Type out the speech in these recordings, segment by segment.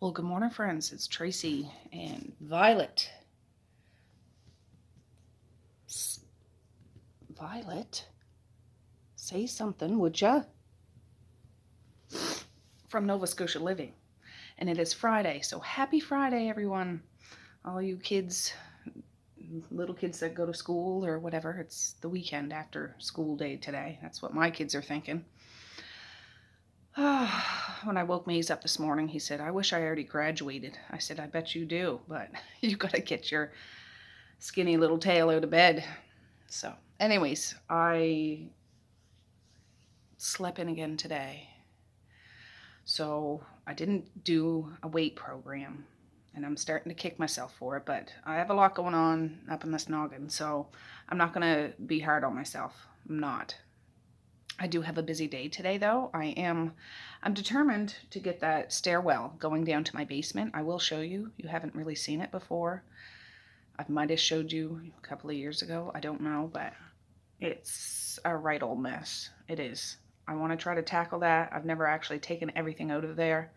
Well, good morning, friends. It's Tracy and Violet. Violet, say something, would ya? From Nova Scotia Living. And it is Friday, so happy Friday, everyone. All you kids, little kids that go to school or whatever, it's the weekend after school day today. That's what my kids are thinking. When I woke Maze up this morning, he said, I wish I already graduated. I said, I bet you do, but you gotta get your skinny little tail out of bed. So anyways, I slept in again today. So I didn't do a weight program, and I'm starting to kick myself for it, but I have a lot going on up in this noggin, so I'm not going to be hard on myself. I'm not. I do have a busy day today, though. I'm determined to get that stairwell going down to my basement. I will show you. You haven't really seen it before. I might have showed you a couple of years ago. I don't know, but it's a right old mess. It is. I want to try to tackle that. I've never actually taken everything out of there.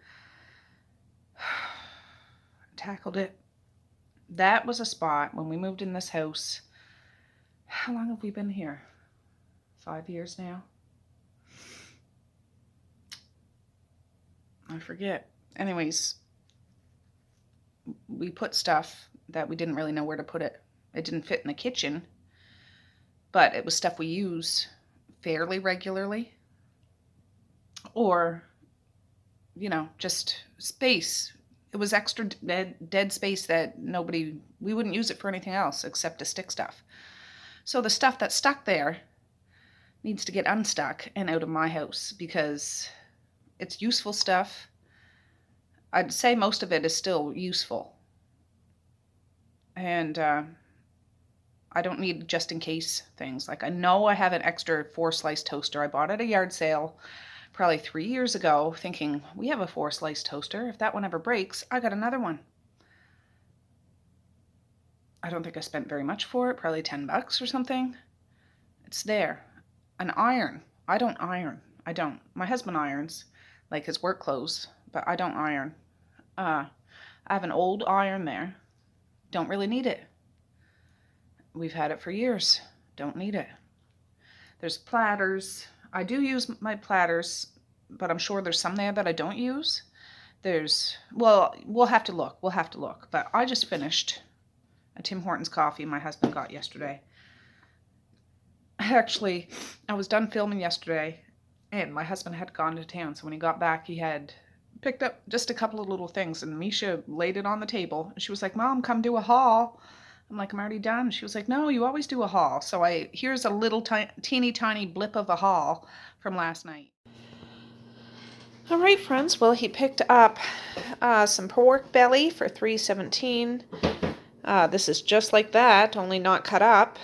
Tackled it. That was a spot when we moved in this house. How long have we been here? 5 years now? I forget. Anyways, we put stuff that we didn't really know where to put it. It didn't fit in the kitchen, but it was stuff we use fairly regularly. Or, just space. It was extra dead space that we wouldn't use it for anything else except to stick stuff. So the stuff that's stuck there needs to get unstuck and out of my house because it's useful stuff. I'd say most of it is still useful. And I don't need just in case things. Like I know I have an extra 4-slice toaster. I bought at a yard sale probably 3 years ago thinking, we have a 4-slice toaster. If that one ever breaks, I got another one. I don't think I spent very much for it, probably $10 or something. It's there. An iron. I don't iron. I don't. My husband irons, like his work clothes, but I don't iron. I have an old iron there. Don't really need it. We've had it for years. Don't need it. There's platters. I do use my platters, but I'm sure there's some there that I don't use. We'll have to look. But I just finished a Tim Hortons coffee my husband got yesterday. Actually, I was done filming yesterday, and my husband had gone to town, so when he got back, he had picked up just a couple of little things, and Misha laid it on the table, and she was like, Mom, come do a haul. I'm like, I'm already done. She was like, no, you always do a haul. So here's a little teeny tiny blip of a haul from last night. All right, friends. Well, he picked up some pork belly for $3.17. This is just like that, only not cut up,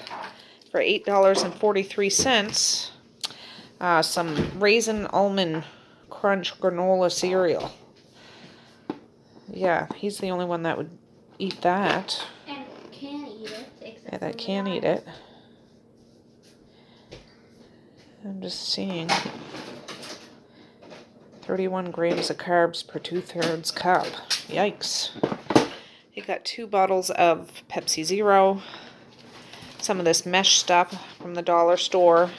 for $8.43. Some Raisin Almond Crunch granola cereal. Yeah, he's the only one that would eat that. And can eat it. Yeah, that can eat it. I'm just seeing. 31 grams of carbs per 2/3 cup. Yikes. He got 2 bottles of Pepsi Zero. Some of this mesh stuff from the dollar store.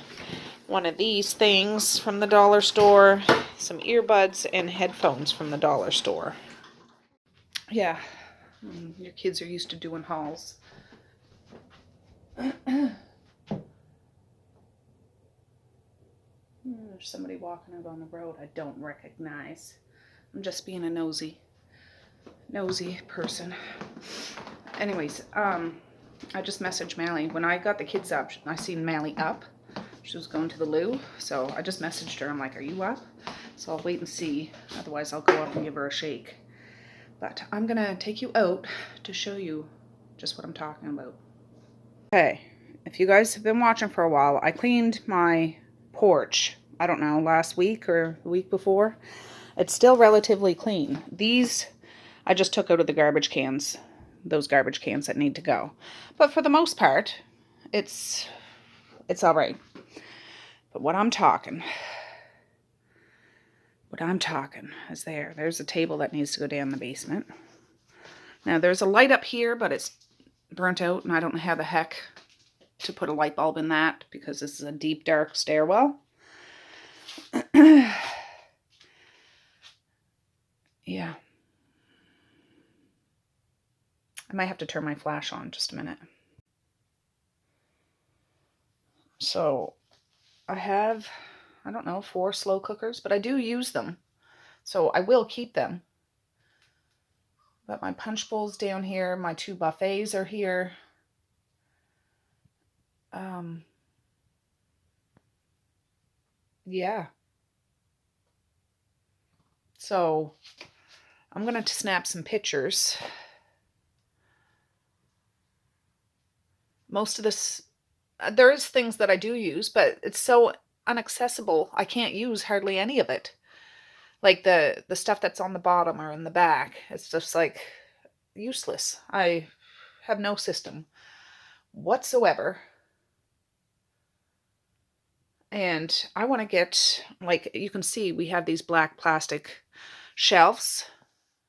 One of these things from the dollar store. Some earbuds and headphones from the dollar store. Yeah, your kids are used to doing hauls. There's somebody walking out on the road I don't recognize. I'm just being a nosy person. Anyways, I just messaged Mally. When I got the kids up, I seen Mally up. She was going to the loo, so I just messaged her. I'm like, are you up? So I'll wait and see. Otherwise, I'll go up and give her a shake. But I'm going to take you out to show you just what I'm talking about. Okay, if you guys have been watching for a while, I cleaned my porch, I don't know, last week or the week before. It's still relatively clean. These I just took out of the garbage cans, those garbage cans that need to go. But for the most part, it's all right. But what I'm talking, What I'm talking is there. There's a table that needs to go down in the basement. Now there's a light up here, but it's burnt out and I don't know how the heck to put a light bulb in that because this is a deep dark stairwell. Yeah. I might have to turn my flash on just a minute. So I have, I don't know, 4 slow cookers, but I do use them. So I will keep them. But my punch bowl's down here. My 2 buffets are here. Yeah. So I'm going to snap some pictures. Most of this, there is things that I do use, but it's so inaccessible. I can't use hardly any of it. Like the stuff that's on the bottom or in the back. It's just like useless. I have no system whatsoever. And I want to get, like you can see, we have these black plastic shelves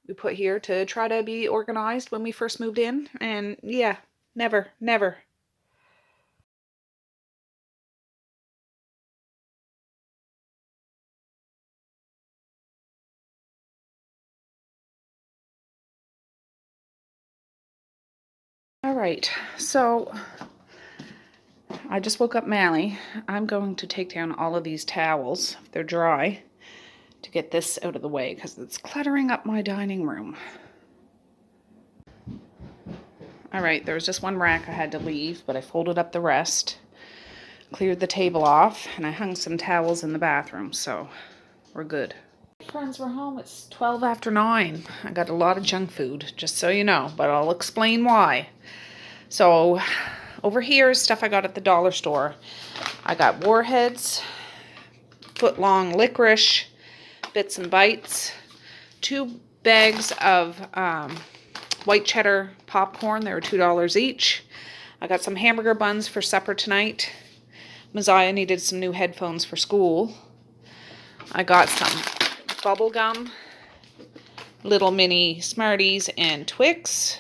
we put here to try to be organized when we first moved in. And yeah, never. All right, so I just woke up Mally. I'm going to take down all of these towels, if they're dry, to get this out of the way because it's cluttering up my dining room. All right, there was just one rack I had to leave, but I folded up the rest, cleared the table off, and I hung some towels in the bathroom, so we're good. Friends were home. It's 12 after 9. I got a lot of junk food, just so you know, but I'll explain why. So over here is stuff I got at the dollar store. I got Warheads, foot-long licorice, bits and bites, 2 bags of white cheddar popcorn. They were $2 each. I got some hamburger buns for supper tonight. Messiah needed some new headphones for school. I got some bubble gum, little mini Smarties and Twix,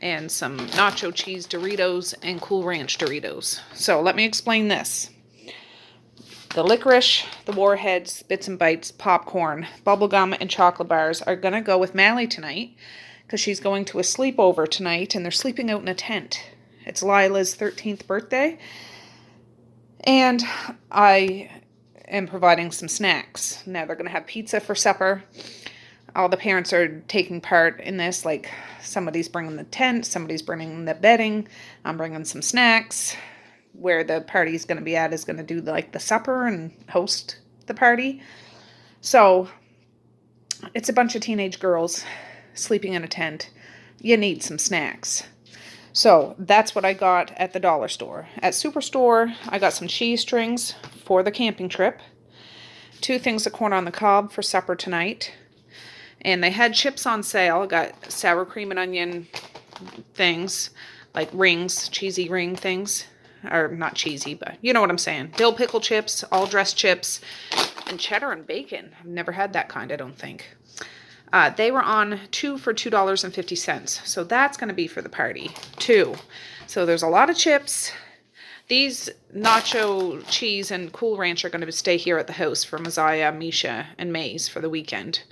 and some nacho cheese Doritos and Cool Ranch Doritos. So let me explain this. The licorice, the Warheads, bits and bites, popcorn, bubblegum, and chocolate bars are going to go with Mally tonight because she's going to a sleepover tonight and they're sleeping out in a tent. It's Lila's 13th birthday. And I am providing some snacks. Now they're going to have pizza for supper. All the parents are taking part in this. Like somebody's bringing the tent, somebody's bringing the bedding. I'm bringing some snacks. Where the party's going to be at is going to do like the supper and host the party. So it's a bunch of teenage girls sleeping in a tent. You need some snacks. So that's what I got at the dollar store. At Superstore, I got some cheese strings for the camping trip. 2 things of corn on the cob for supper tonight. And they had chips on sale. I got sour cream and onion things, like rings, cheesy ring things. Or not cheesy, but you know what I'm saying. Dill pickle chips, all dressed chips, and cheddar and bacon. I've never had that kind, I don't think. They were on 2 for $2.50. So that's going to be for the party, 2. So there's a lot of chips. These nacho cheese and Cool Ranch are going to stay here at the house for Messiah, Misha, and Maze for the weekend.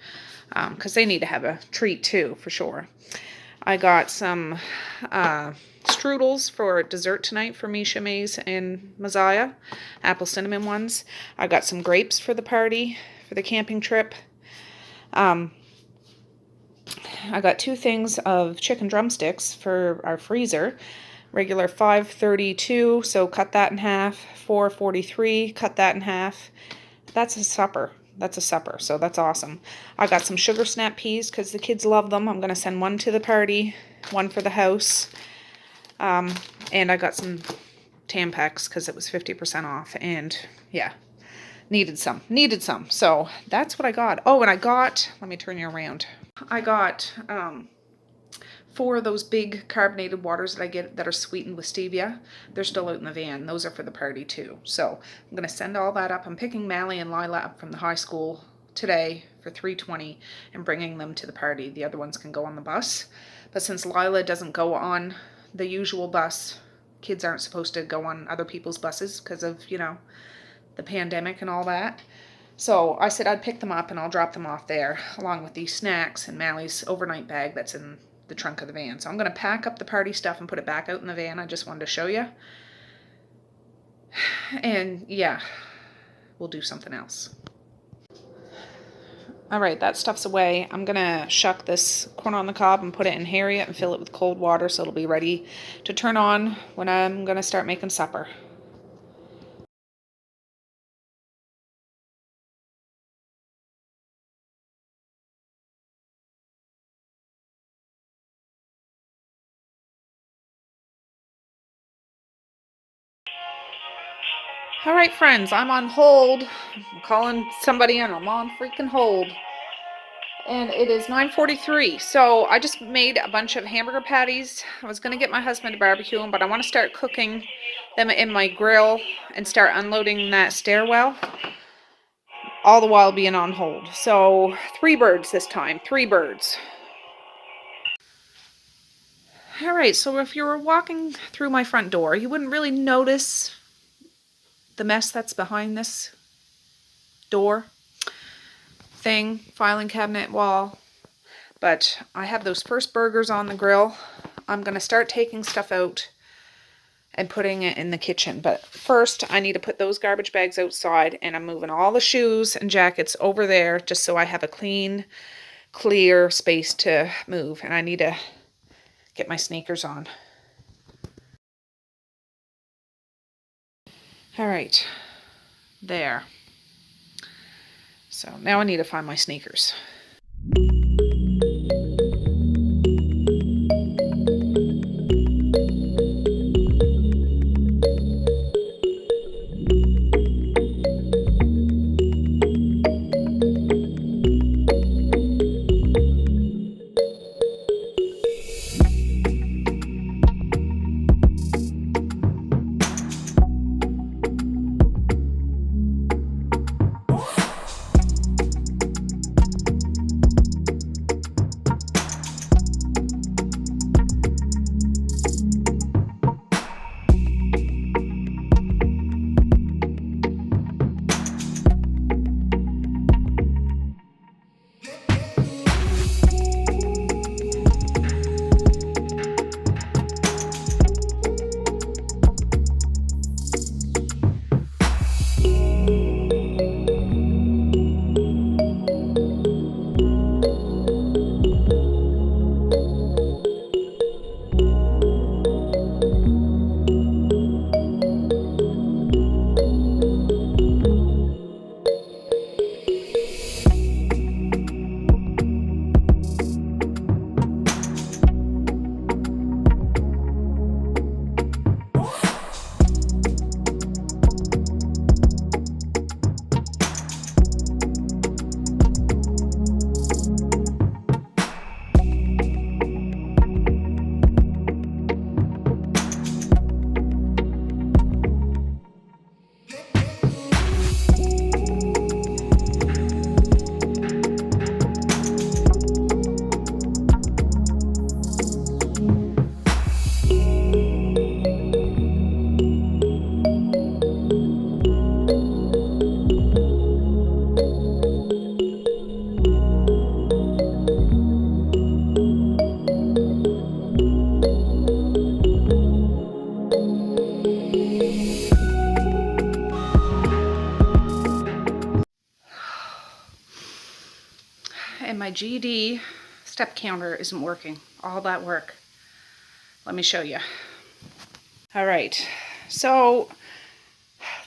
Because they need to have a treat too, for sure. I got some strudels for dessert tonight for Misha, Maze, and Messiah. Apple cinnamon ones. I got some grapes for the party, for the camping trip. I got 2 things of chicken drumsticks for our freezer. Regular $5.32, so cut that in half. $4.43, cut that in half. That's a supper. That's a supper, so that's awesome. I got some sugar snap peas because the kids love them. I'm going to send 1 to the party, 1 for the house. And I got some Tampax because it was 50% off. And yeah, needed some. So that's what I got. Oh, and I got, let me turn you around. I got 4 of those big carbonated waters that I get that are sweetened with stevia. They're still out in the van. Those are for the party too. So I'm going to send all that up. I'm picking Mally and Lila up from the high school today for 3:20 and bringing them to the party. The other ones can go on the bus. But since Lila doesn't go on the usual bus, kids aren't supposed to go on other people's buses because of, you know, the pandemic and all that. So I said I'd pick them up and I'll drop them off there along with these snacks and Mally's overnight bag that's in the trunk of the van. So I'm going to pack up the party stuff and put it back out in the van. I just wanted to show you. And yeah, we'll do something else. All right, that stuff's away. I'm going to shuck this corn on the cob and put it in Harriet and fill it with cold water so it'll be ready to turn on when I'm going to start making supper. All right, friends, I'm on hold. I'm calling somebody in. I'm on freaking hold. And it is 9:43. So I just made a bunch of hamburger patties. I was going to get my husband to barbecue them, but I want to start cooking them in my grill and start unloading that stairwell, all the while being on hold. So 3 birds this time. 3 birds. All right, so if you were walking through my front door, you wouldn't really notice the mess that's behind this door thing, filing cabinet wall. But I have those first burgers on the grill. I'm going to start taking stuff out and putting it in the kitchen. But first, I need to put those garbage bags outside, and I'm moving all the shoes and jackets over there just so I have a clean, clear space to move. And I need to get my sneakers on. All right, there. So now I need to find my sneakers. And my GD step counter isn't working. All that work. Let me show you. All right. So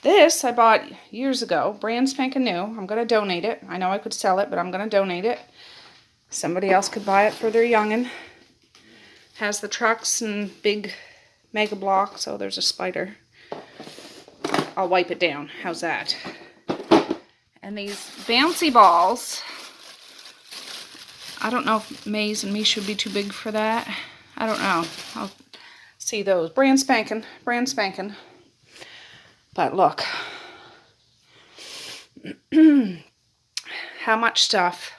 this I bought years ago, brand spanking new. I'm going to donate it. I know I could sell it, but I'm going to donate it. Somebody else could buy it for their youngin'. Has the trucks and big mega block, so there's a spider. I'll wipe it down. How's that? And these bouncy balls, I don't know if Maze and me should be too big for that. I don't know. I'll see those. Brand spanking. Brand spanking. But look. how much stuff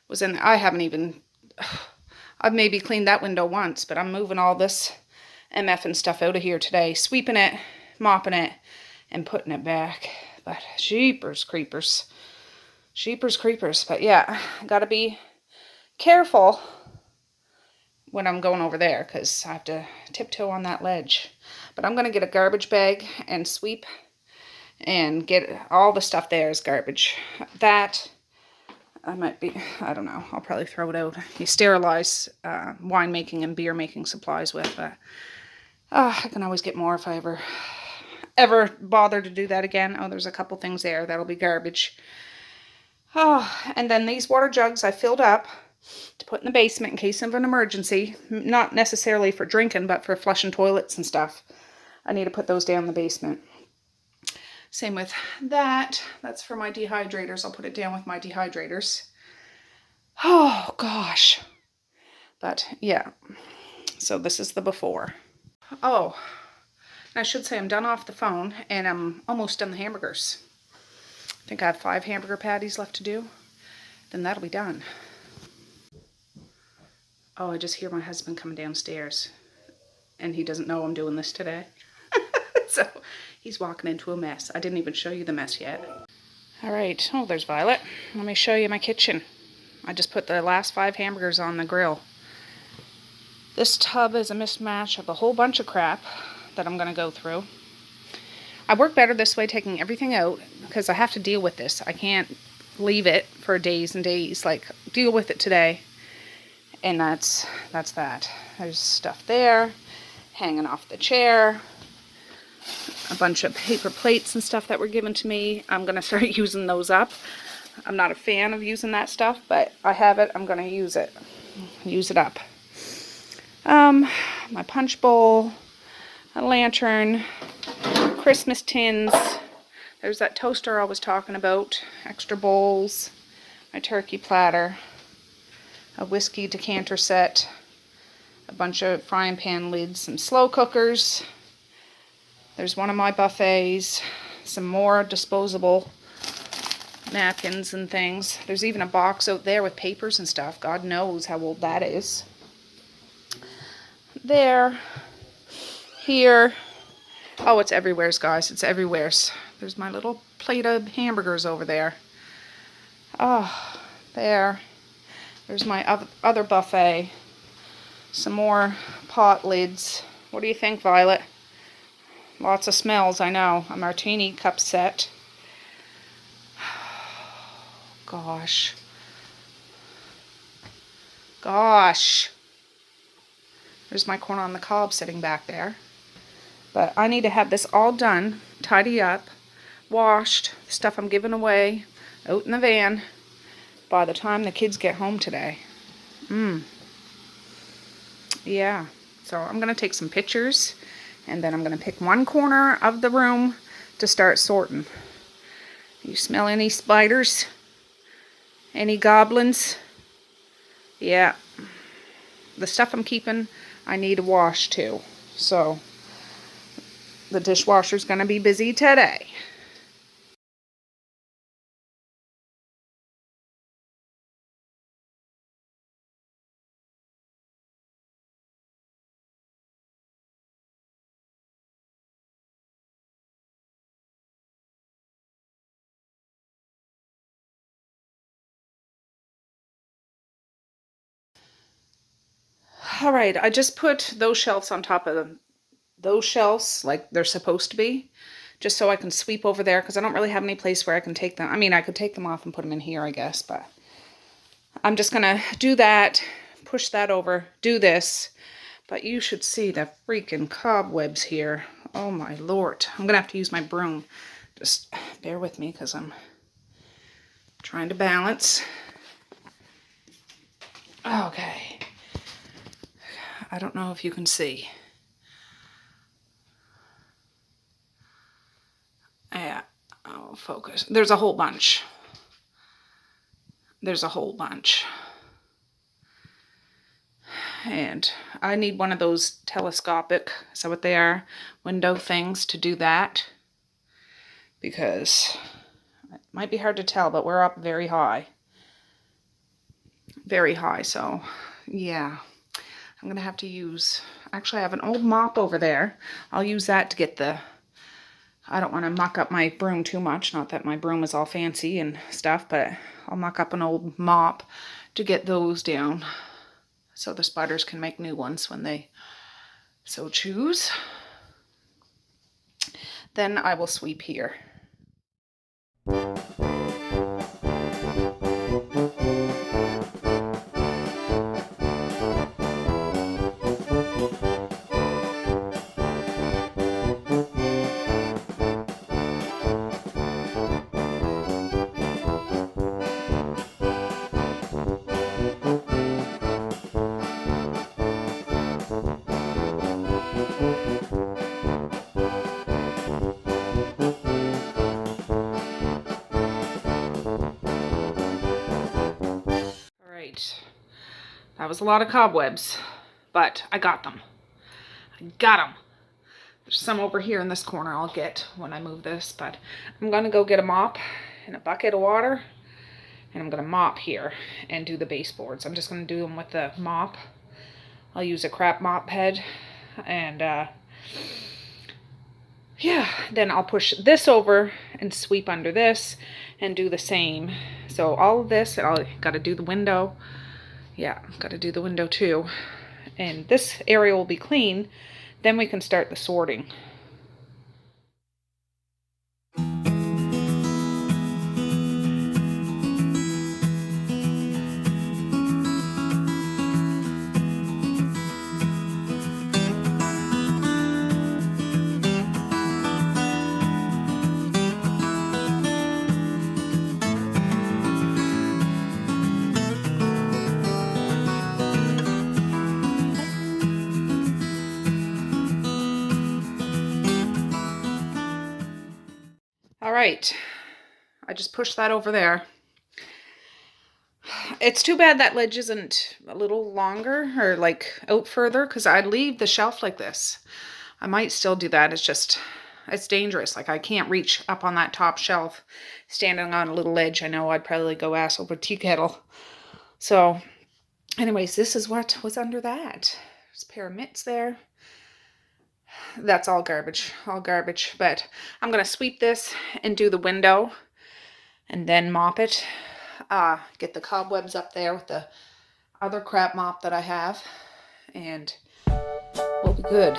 was in there. I haven't even, I've maybe cleaned that window once, but I'm moving all this MF and stuff out of here today, sweeping it, mopping it, and putting it back. But jeepers creepers. Jeepers creepers. But yeah, gotta be careful when I'm going over there, because I have to tiptoe on that ledge. But I'm gonna get a garbage bag and sweep and get all the stuff there is garbage. That I might be, I don't know, I'll probably throw it out. You sterilize winemaking and beer making supplies with, but I can always get more if I ever bother to do that again. Oh, there's a couple things there that'll be garbage. Oh, and then these water jugs I filled up to put in the basement in case of an emergency. Not necessarily for drinking, but for flushing toilets and stuff. I need to put those down in the basement. Same with that. That's for my dehydrators. I'll put it down with my dehydrators. Oh, gosh. But, yeah. So this is the before. Oh, I should say I'm done off the phone, and I'm almost done the hamburgers. I think I have 5 hamburger patties left to do. Then that'll be done. Oh, I just hear my husband coming downstairs, and he doesn't know I'm doing this today. So he's walking into a mess. I didn't even show you the mess yet. All right. Oh, there's Violet. Let me show you my kitchen. I just put the last 5 hamburgers on the grill. This tub is a mismatch of a whole bunch of crap that I'm going to go through. I work better this way, taking everything out, because I have to deal with this. I can't leave it for days and days. Like, deal with it today. And that's that. There's stuff there, hanging off the chair. A bunch of paper plates and stuff that were given to me. I'm going to start using those up. I'm not a fan of using that stuff, but I have it. I'm going to use it. Use it up. My punch bowl, a lantern, Christmas tins. There's that toaster I was talking about. Extra bowls, my turkey platter, a whiskey decanter set, a bunch of frying pan lids, some slow cookers. There's one of my buffets, some more disposable napkins and things. There's even a box out there with papers and stuff. God knows how old that is. There, here. Oh, it's everywhere, guys. It's everywhere. There's my little plate of hamburgers over there. Oh, there. There's my other buffet. Some more pot lids. What do you think, Violet? Lots of smells, I know. A martini cup set. Gosh. Gosh. There's my corn on the cob sitting back there. But I need to have this all done, tidy up, washed, stuff I'm giving away, out in the van, by the time the kids get home today. Yeah. So I'm going to take some pictures. And then I'm going to pick one corner of the room to start sorting. You smell any spiders? Any goblins? Yeah. The stuff I'm keeping, I need to wash too. So, the dishwasher's going to be busy today. Alright, I just put those shelves on top of those shelves like they're supposed to be, just so I can sweep over there, because I don't really have any place where I can take them. I mean, I could take them off and put them in here, I guess, but I'm just going to do that, push that over, do this, but you should see the freaking cobwebs here. Oh my Lord. I'm going to have to use my broom. Just bear with me, because I'm trying to balance. Okay. I don't know if you can see. Yeah, I'll focus. There's a whole bunch. There's a whole bunch. And I need one of those telescopic, is that what they are? Window things to do that. Because Might be hard to tell, but we're up very high. Very high, so yeah. I'm gonna have to use, actually I have an old mop over there. I'll use that to get the, I don't want to muck up my broom too much. Not that my broom is all fancy and stuff, but I'll muck up an old mop to get those down so the spiders can make new ones when they so choose. Then I will sweep here. That was a lot of cobwebs, but I got them. I got them. There's some over here in this corner I'll get when I move this, but I'm gonna go get a mop and a bucket of water, and I'm gonna mop here and do the baseboards. I'm just gonna do them with the mop. I'll use a crap mop head, and yeah, then I'll push this over and sweep under this and do the same. So all of this, and I gotta do the window. Yeah, gotta do the window too. And this area will be clean. Then we can start the sorting. All right, I just pushed that over there. It's too bad that ledge isn't a little longer or like out further, because I'd leave the shelf like this. I might still do that. It's just, it's dangerous. Like I can't reach up on that top shelf standing on a little ledge. I know I'd probably go ass over tea kettle. So anyways, this is what was under that. There's a pair of mitts there. That's all garbage, but I'm gonna sweep this and do the window and then mop it. Get the cobwebs up there with the other crap mop that I have, and we'll be good.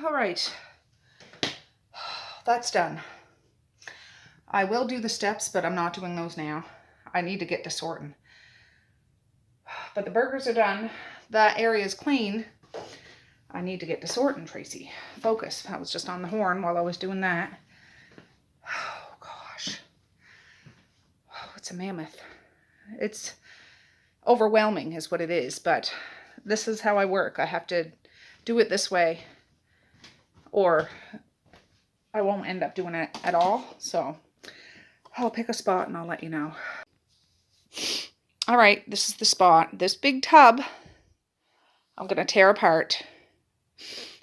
All right, that's done. I will do the steps, but I'm not doing those now. I need to get to sorting. But the burgers are done. That area is clean. I need to get to sorting, Tracy. Focus. I was just on the horn while I was doing that. Oh, gosh. Oh, it's a mammoth. It's overwhelming is what it is, but this is how I work. I have to do it this way, or I won't end up doing it at all. So I'll pick a spot and I'll let you know. All right, this is the spot. This big tub, I'm going to tear apart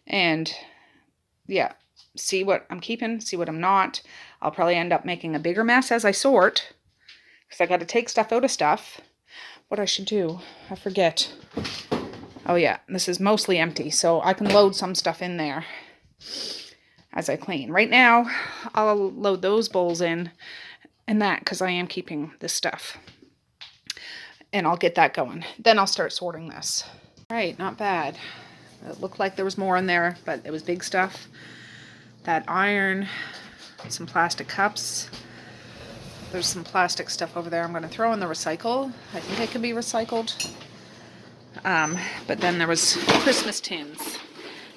and yeah, see what I'm keeping, see what I'm not. I'll probably end up making a bigger mess as I sort, because I got to take stuff out of stuff. What I should do, I forget. Oh yeah, this is mostly empty, so I can load some stuff in there as I clean. Right now, I'll load those bowls in and that, because I am keeping this stuff. And I'll get that going. Then I'll start sorting this. All right, not bad. It looked like there was more in there, but it was big stuff. That iron, some plastic cups. There's some plastic stuff over there I'm going to throw in the recycle. I think it can be recycled. But then there was Christmas tins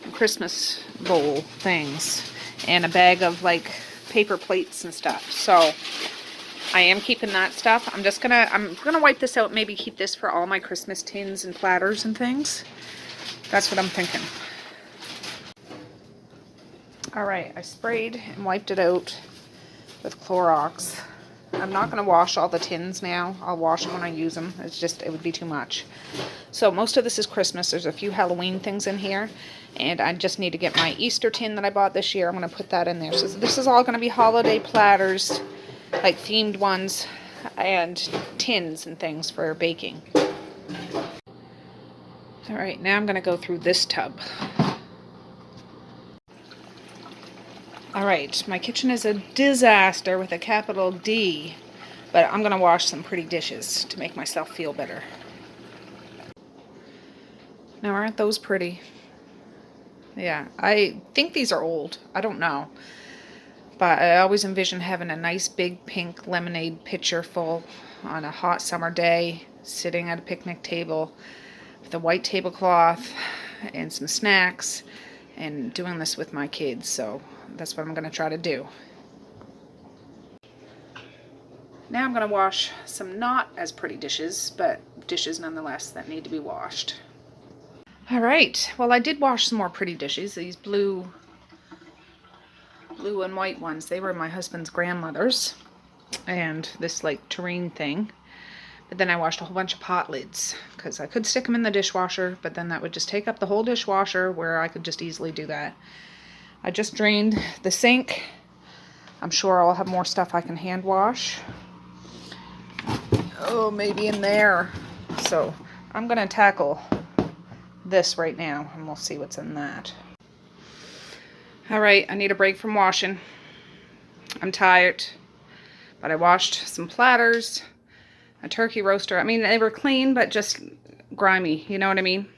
and Christmas bowl things and a bag of like paper plates and stuff. So I am keeping that stuff. I'm gonna wipe this out, maybe keep this for all my Christmas tins and platters and things. That's what I'm thinking. All right, I sprayed and wiped it out with Clorox. I'm not going to wash all the tins now. I'll wash them when I use them. It would be too much. So most of this is Christmas. There's a few Halloween things in here. And I just need to get my Easter tin that I bought this year. I'm going to put that in there. So this is all going to be holiday platters, like themed ones, and tins and things for baking. All right, now I'm going to go through this tub. All right, my kitchen is a disaster with a capital D, but I'm going to wash some pretty dishes to make myself feel better. Now, aren't those pretty? Yeah, I think these are old. I don't know. But I always envision having a nice big pink lemonade pitcher full on a hot summer day, sitting at a picnic table with a white tablecloth and some snacks, and doing this with my kids. So that's what I'm going to try to do. Now I'm going to wash some not as pretty dishes, but dishes nonetheless that need to be washed. All right, well, I did wash some more pretty dishes. These blue and white ones, they were my husband's grandmother's, and this like tureen thing. But then I washed a whole bunch of pot lids because I could stick them in the dishwasher, but then that would just take up the whole dishwasher where I could just easily do that. I just drained the sink. I'm sure I'll have more stuff I can hand wash. Oh, maybe in there. So I'm going to tackle this right now and we'll see what's in that. All right, I need a break from washing. I'm tired, but I washed some platters, a turkey roaster. I mean, they were clean, but just grimy. You know what I mean?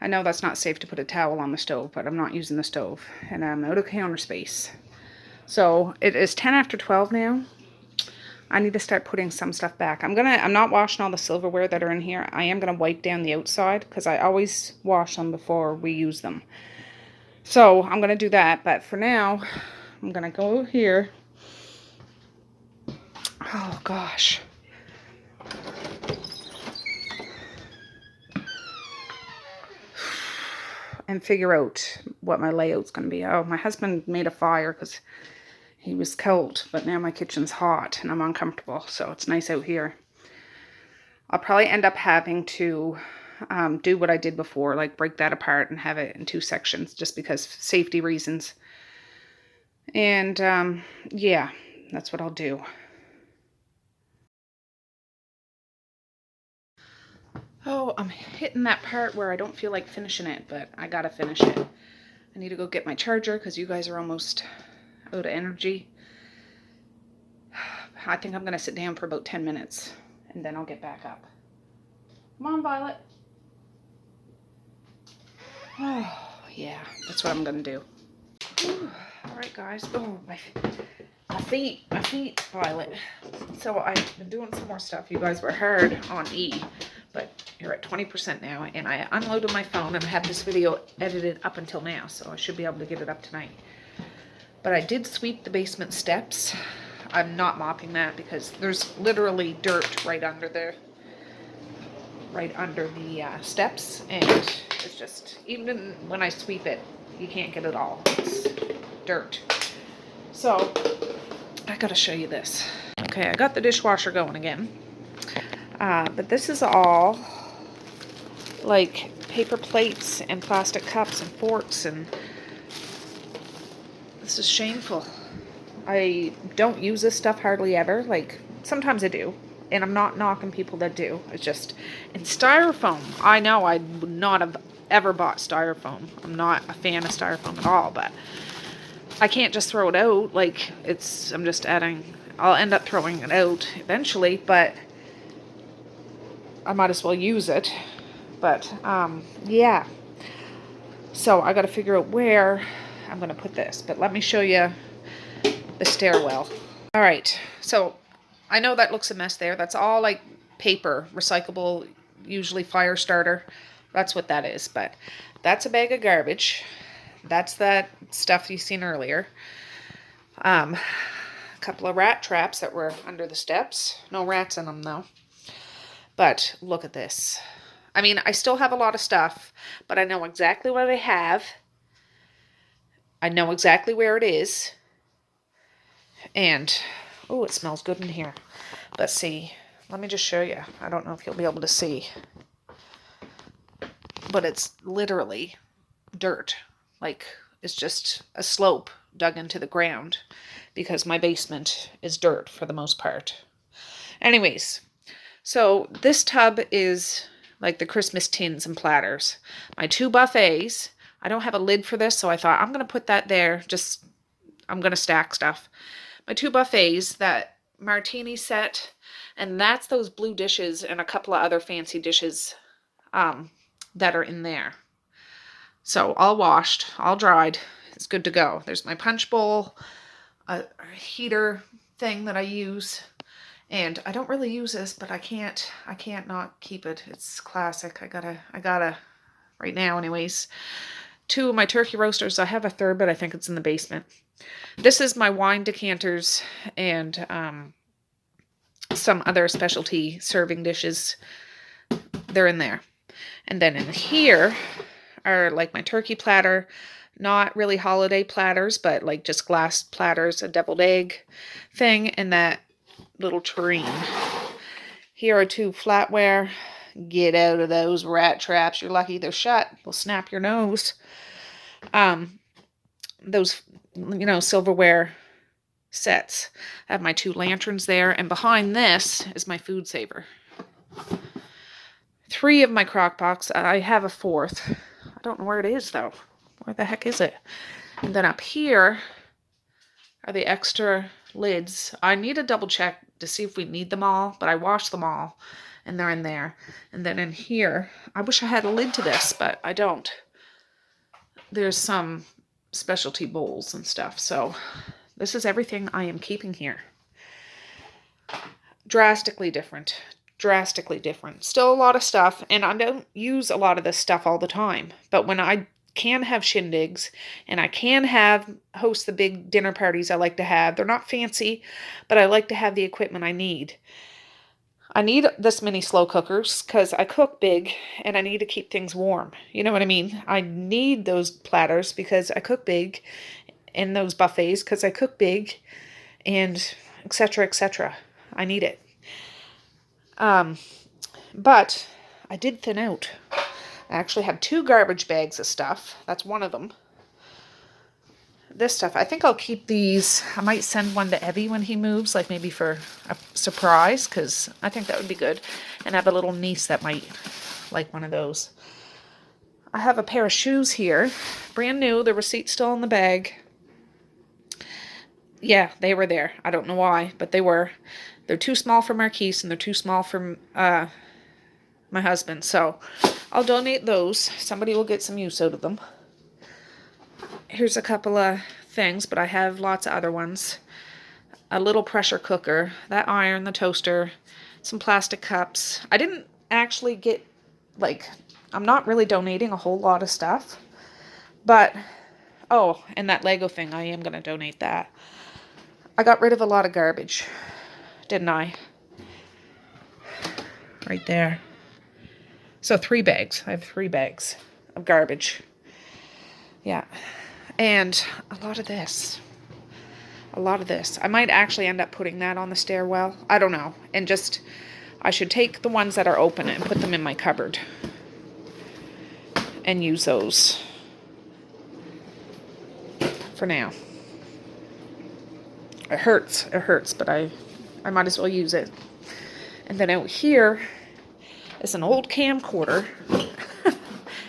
I know that's not safe to put a towel on the stove, but I'm not using the stove, and I'm out of counter space. So it is 10 after 12 now. I need to start putting some stuff back. I'm not washing all the silverware that are in here. I am gonna wipe down the outside because I always wash them before we use them. So I'm gonna do that, but for now, I'm gonna go here. Oh gosh. And figure out what my layout's going to be. Oh, my husband made a fire because he was cold, but now my kitchen's hot and I'm uncomfortable, so it's nice out here. I'll probably end up having to do what I did before, like break that apart and have it in 2 sections just because safety reasons. And yeah, that's what I'll do. Oh, I'm hitting that part where I don't feel like finishing it, but I gotta finish it. I need to go get my charger because you guys are almost out of energy. I think I'm gonna sit down for about 10 minutes and then I'll get back up. Come on, Violet. Oh, yeah, that's what I'm gonna do. Whew. All right, guys. Oh, my feet, Violet. So I've been doing some more stuff. You guys were hard on E, but you're at 20% now, and I unloaded my phone and I have this video edited up until now, so I should be able to get it up tonight. But I did sweep the basement steps. I'm not mopping that because there's literally dirt right under the steps, and it's just, even when I sweep it, you can't get it all. It's dirt. So I gotta show you this. Okay, I got the dishwasher going again. But this is all like paper plates and plastic cups and forks, and this is shameful. I don't use this stuff hardly ever. Like, sometimes I do. And I'm not knocking people that do. It's just, and styrofoam. I know I would not have ever bought styrofoam. I'm not a fan of styrofoam at all, but I can't just throw it out. Like, I'm just adding, I'll end up throwing it out eventually, but I might as well use it. But, yeah. So I got to figure out where I'm going to put this. But let me show you the stairwell. All right. So I know that looks a mess there. That's all like paper, recyclable, usually fire starter. That's what that is. But that's a bag of garbage. That's that stuff you seen earlier. A couple of rat traps that were under the steps. No rats in them though. But look at this. I mean, I still have a lot of stuff, but I know exactly what I have. I know exactly where it is. And, oh, it smells good in here. Let's see. Let me just show you. I don't know if you'll be able to see. But it's literally dirt. Like, it's just a slope dug into the ground. Because my basement is dirt for the most part. Anyways, so this tub is like the Christmas tins and platters. My 2 buffets. I don't have a lid for this, so I thought I'm going to put that there. I'm going to stack stuff. My 2 buffets, that martini set, and that's those blue dishes and a couple of other fancy dishes that are in there. So all washed, all dried. It's good to go. There's my punch bowl, a heater thing that I use. And I don't really use this, but I can't not keep it. It's classic. I gotta, right now anyways. 2 of my turkey roasters. I have a third, but I think it's in the basement. This is my wine decanters and some other specialty serving dishes. They're in there. And then in here are like my turkey platter. Not really holiday platters, but like just glass platters, a deviled egg thing, and that little tureen. Here are 2 flatware. Get out of those rat traps. You're lucky they're shut. They'll snap your nose. Those, silverware sets. I have my 2 lanterns there, and behind this is my food saver. 3 of my crock pots. I have a 4th. I don't know where it is though. Where the heck is it? And then up here are the extra lids. I need to double check to see if we need them all, but I washed them all and they're in there. And then in here, I wish I had a lid to this, but I don't. There's some specialty bowls and stuff. So this is everything I am keeping here. Drastically different. Drastically different. Still a lot of stuff, and I don't use a lot of this stuff all the time. But when I can have shindigs and I can host the big dinner parties I like to have, they're not fancy, but I like to have the equipment I need. I need this many slow cookers because I cook big and I need to keep things warm. You know what I mean? I need those platters because I cook big, and those buffets because I cook big, and etc., etc. I need it. But I did thin out. I actually have 2 garbage bags of stuff. That's one of them. This stuff, I think I'll keep these. I might send one to Evie when he moves, like maybe for a surprise, because I think that would be good. And I have a little niece that might like one of those. I have a pair of shoes here. Brand new. The receipt's still in the bag. Yeah, they were there. I don't know why, but they were. They're too small for Marquise, and they're too small for my husband. So I'll donate those. Somebody will get some use out of them. Here's a couple of things, but I have lots of other ones. A little pressure cooker, that iron, the toaster, some plastic cups. I didn't actually get, I'm not really donating a whole lot of stuff. But, oh, and that Lego thing, I am going to donate that. I got rid of a lot of garbage, didn't I? Right there. So 3 bags. I have 3 bags of garbage. Yeah. And a lot of this. A lot of this. I might actually end up putting that on the stairwell. I don't know. And just, I should take the ones that are open and put them in my cupboard. And use those. For now. It hurts, but I might as well use it. And then out here is an old camcorder.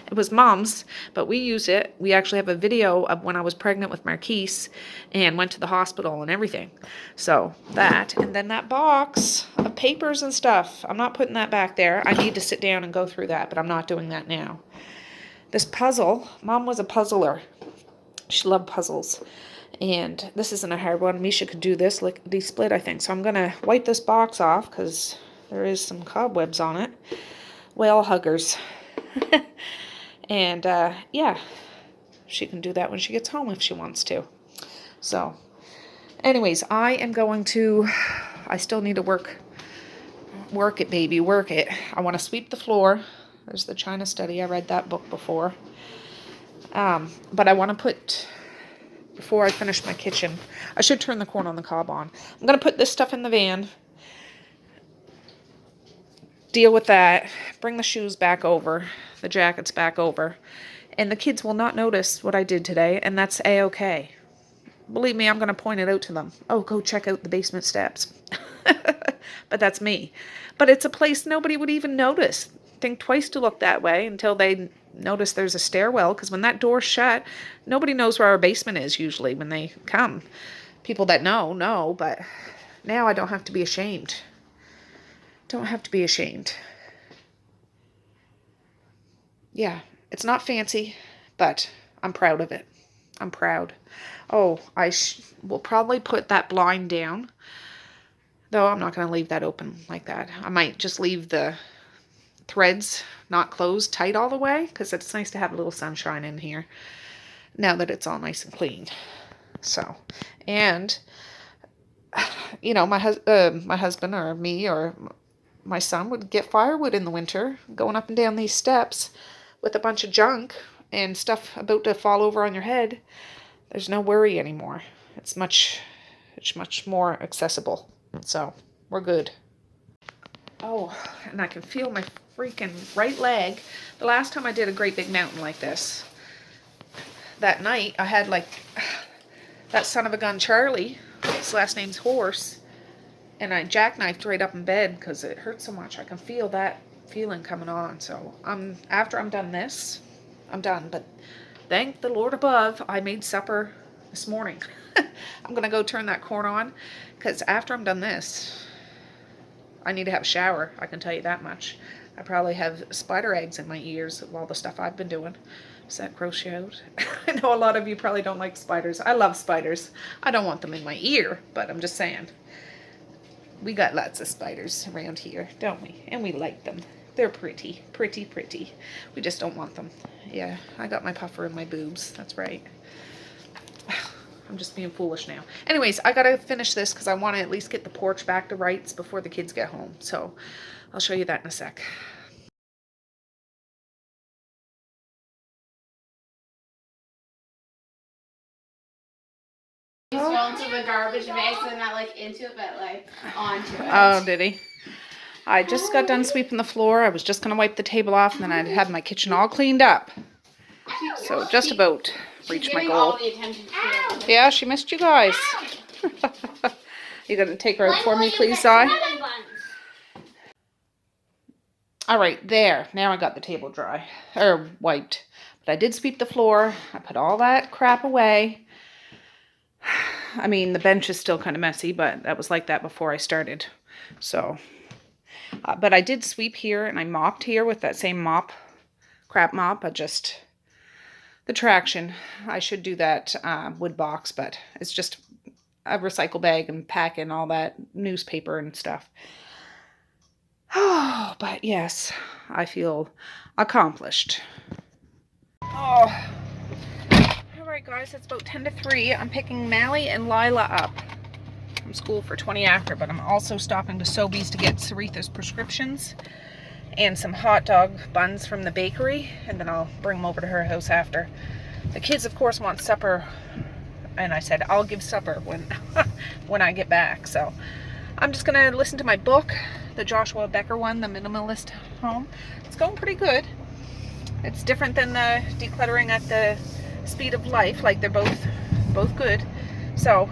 It was Mom's, but we use it. We actually have a video of when I was pregnant with Marquise and went to the hospital and everything. So that, and then that box of papers and stuff. I'm not putting that back there. I need to sit down and go through that, but I'm not doing that now. This puzzle, Mom was a puzzler. She loved puzzles. And this isn't a hard one. Misha could do this, like the split, I think. So I'm going to wipe this box off because there is some cobwebs on it. Whale huggers. And, yeah, she can do that when she gets home if she wants to. So, anyways, I am going to, I still need to work it, baby, work it. I want to sweep the floor. There's the China Study. I read that book before. But I want to put, before I finish my kitchen, I should turn the corn on the cob on. I'm going to put this stuff in the van. Deal with that, bring the shoes back over, the jackets back over, and the kids will not notice what I did today, and that's a-okay. Believe me, I'm going to point it out to them. Oh, go check out the basement steps. But that's me. But it's a place nobody would even notice. Think twice to look that way until they notice there's a stairwell, because when that door's shut, nobody knows where our basement is usually when they come. People that know, but now I don't have to be ashamed. Don't have to be ashamed. Yeah, it's not fancy, but I'm proud of it. I'm proud. Oh, I will probably put that blind down, though I'm not going to leave that open like that. I might just leave the threads not closed tight all the way, because it's nice to have a little sunshine in here now that it's all nice and clean. So, and, you know, my husband or me or my son would get firewood in the winter, going up and down these steps with a bunch of junk and stuff about to fall over on your head. There's no worry anymore. It's much more accessible. So we're good. Oh, and I can feel my freaking right leg. The last time I did a great big mountain like this, that night I had like that son of a gun Charlie, his last name's Horse, and I jackknifed right up in bed because it hurt so much. I can feel that feeling coming on. So after I'm done this, I'm done. But thank the Lord above, I made supper this morning. I'm going to go turn that corn on, because after I'm done this, I need to have a shower. I can tell you that much. I probably have spider eggs in my ears of all the stuff I've been doing. Is that crochet out? I know a lot of you probably don't like spiders. I love spiders. I don't want them in my ear, but I'm just saying. We got lots of spiders around here, don't we? And we like them. They're pretty, pretty, pretty. We just don't want them. Yeah, I got my puffer in my boobs. That's right. I'm just being foolish now. Anyways, I gotta finish this because I want to at least get the porch back to rights before the kids get home. So I'll show you that in a sec. He's going to the garbage bag, so not like into it, but like onto it. Oh, did he? I just got done sweeping the floor. I was just going to wipe the table off, and then I'd have my kitchen all cleaned up. So just about reached my goal. All the attention to Yeah, she missed you guys. You going to take her out for me, please, Zai? All right, there. Now I got the table dry, or wiped. But I did sweep the floor. I put all that crap away. I mean, the bench is still kind of messy, but that was like that before I started. So, but I did sweep here, and I mopped here with that same mop, crap mop. Just the traction. I should do that wood box, but it's just a recycle bag and pack in all that newspaper and stuff. Oh, but yes, I feel accomplished. Oh. Alright guys, it's about 10 to 3. I'm picking Mally and Lila up from school for 20 after, but I'm also stopping to Sobeys to get Saritha's prescriptions and some hot dog buns from the bakery, and then I'll bring them over to her house after. The kids, of course, want supper, and I said I'll give supper when I get back. So I'm just going to listen to my book, the Joshua Becker one, The Minimalist Home. It's going pretty good. It's different than the Decluttering at the Speed of Life. Like, they're both good. So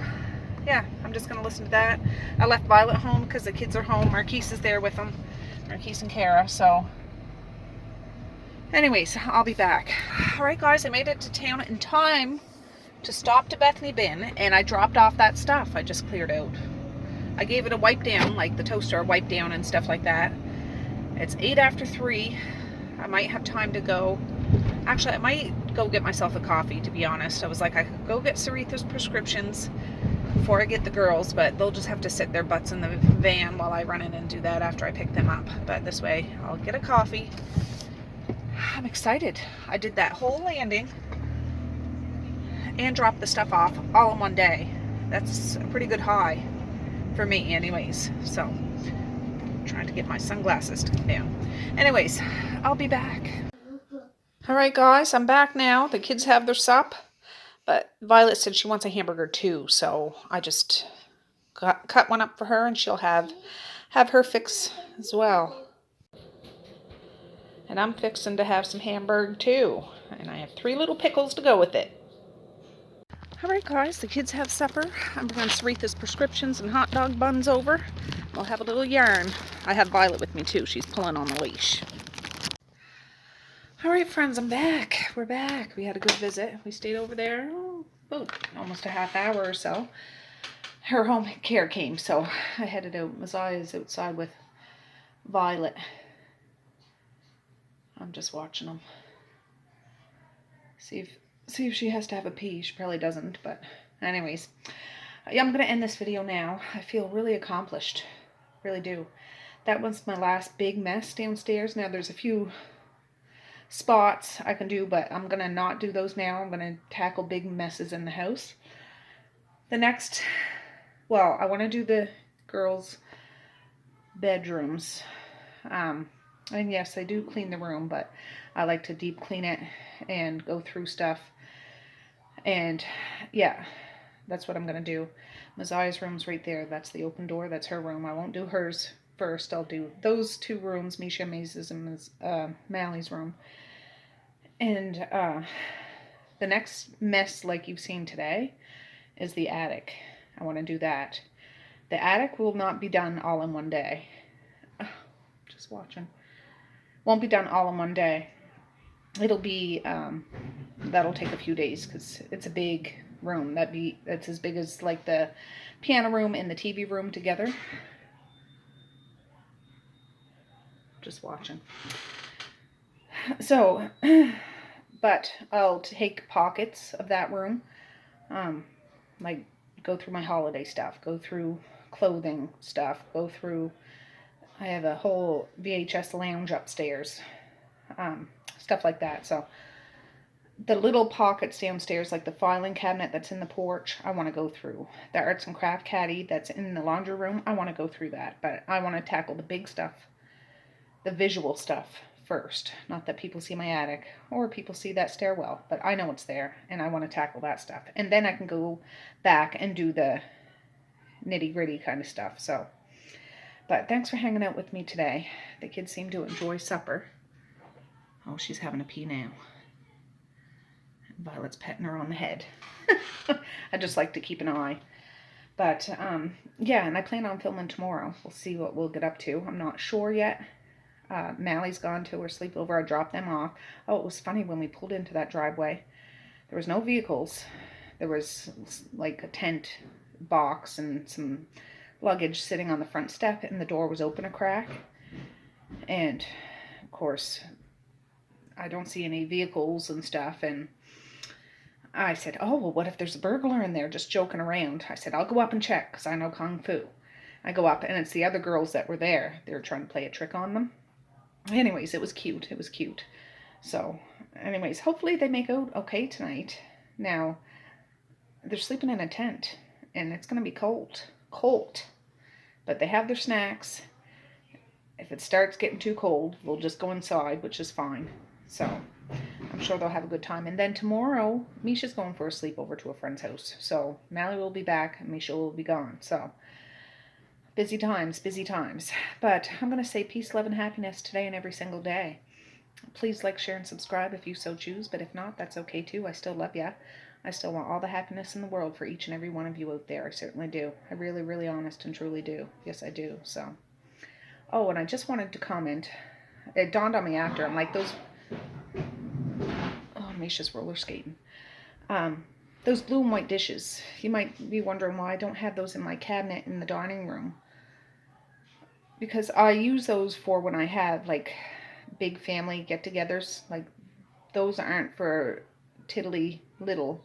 yeah, I'm just going to listen to that. I left Violet home because the kids are home. Marquise is there with them. Marquise and Kara, so... Anyways, I'll be back. All right, guys, I made it to town in time to stop to Bethany Bin, and I dropped off that stuff I just cleared out. I gave it a wipe down, like the toaster wipe down and stuff like that. It's 8 after 3. I might have time to go. Actually, I might go get myself a coffee, to be honest. I was like, I could go get Saritha's prescriptions before I get the girls, but they'll just have to sit their butts in the van while I run in and do that after I pick them up. But this way, I'll get a coffee. I'm excited. I did that whole landing and dropped the stuff off all in one day. That's a pretty good high for me anyways. So, I'm trying to get my sunglasses to come down. Anyways, I'll be back. Alright guys, I'm back now. The kids have their sup. But Violet said she wants a hamburger too, so I just cut one up for her and she'll have her fix as well. And I'm fixing to have some hamburger too. And I have 3 little pickles to go with it. Alright guys, the kids have supper. I'm bringing Saritha's prescriptions and hot dog buns over. We'll have a little yarn. I have Violet with me too. She's pulling on the leash. Alright friends, I'm back. We're back. We had a good visit. We stayed over there almost a half hour or so. Her home care came, so I headed out. Messiah is outside with Violet. I'm just watching them. See if she has to have a pee. She probably doesn't, but anyways. Yeah, I'm going to end this video now. I feel really accomplished. Really do. That was my last big mess downstairs. Now there's a few spots I can do, but I'm going to not do those now. I'm going to tackle big messes in the house. The next, well, I want to do the girls' bedrooms. And yes, I do clean the room, but I like to deep clean it and go through stuff. And yeah, that's what I'm going to do. Messiah's room's right there. That's the open door. That's her room. I won't do hers first. I'll do those 2 rooms, Misha, Maze's, and Mally's room. And the next mess, like you've seen today, is the attic. I want to do that. The attic will not be done all in one day. Just watching. Won't be done all in one day. It'll be, that'll take a few days because it's a big room. That's as big as like the piano room and the TV room together. Just watching. So, but I'll take pockets of that room, like go through my holiday stuff, go through clothing stuff, go through, I have a whole VHS lounge upstairs, stuff like that. So the little pockets downstairs, like the filing cabinet that's in the porch, I want to go through. The arts and craft caddy that's in the laundry room, I want to go through that. But I want to tackle the big stuff, the visual stuff first. Not that people see my attic or people see that stairwell, but I know it's there and I want to tackle that stuff. And then I can go back and do the nitty-gritty kind of stuff. So, but thanks for hanging out with me today. The kids seem to enjoy supper. Oh, she's having a pee now. Violet's petting her on the head. I just like to keep an eye. But, yeah, and I plan on filming tomorrow. We'll see what we'll get up to. I'm not sure yet. Mally's gone to her sleepover. I dropped them off. Oh, it was funny when we pulled into that driveway. There was no vehicles. There was, like, a tent box and some luggage sitting on the front step, and the door was open a crack. And, of course, I don't see any vehicles and stuff, and I said, oh, well, what if there's a burglar in there just joking around? I said, I'll go up and check because I know Kung Fu. I go up, and it's the other girls that were there. They were trying to play a trick on them. Anyways, it was cute. It was cute. So, anyways, hopefully they make out okay tonight. Now, they're sleeping in a tent, and it's going to be cold. Cold. But they have their snacks. If it starts getting too cold, we'll just go inside, which is fine. So, I'm sure they'll have a good time. And then tomorrow, Misha's going for a sleepover to a friend's house. So, Mally will be back, and Misha will be gone. So, busy times, busy times. But I'm going to say peace, love, and happiness today and every single day. Please like, share, and subscribe if you so choose. But if not, that's okay too. I still love ya. I still want all the happiness in the world for each and every one of you out there. I certainly do. I really, really honest and truly do. Yes, I do. So, oh, and I just wanted to comment. It dawned on me after. I'm like, those... Oh, Misha's roller skating. Those blue and white dishes. You might be wondering why I don't have those in my cabinet in the dining room. Because I use those for when I have, like, big family get-togethers. Like, those aren't for tiddly little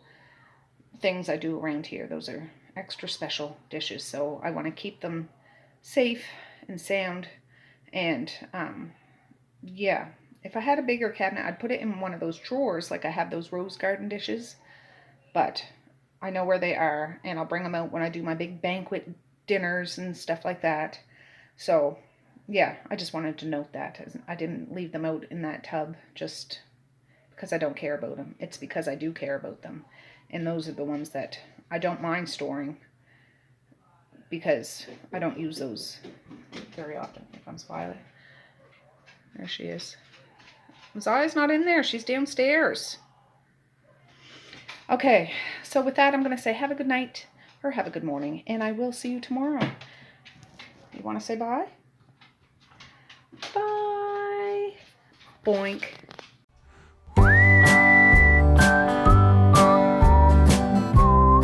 things I do around here. Those are extra special dishes, so I want to keep them safe and sound. And yeah, if I had a bigger cabinet, I'd put it in one of those drawers, like I have those rose garden dishes. But I know where they are, and I'll bring them out when I do my big banquet dinners and stuff like that. So yeah, I just wanted to note that I didn't leave them out in that tub just because I don't care about them. It's because I do care about them. And those are the ones that I don't mind storing because I don't use those very often. Here comes Violet. There she is. Zaya's not in there. She's downstairs. Okay, so with that, I'm going to say have a good night or have a good morning, and I will see you tomorrow. You want to say bye? Bye. Boink.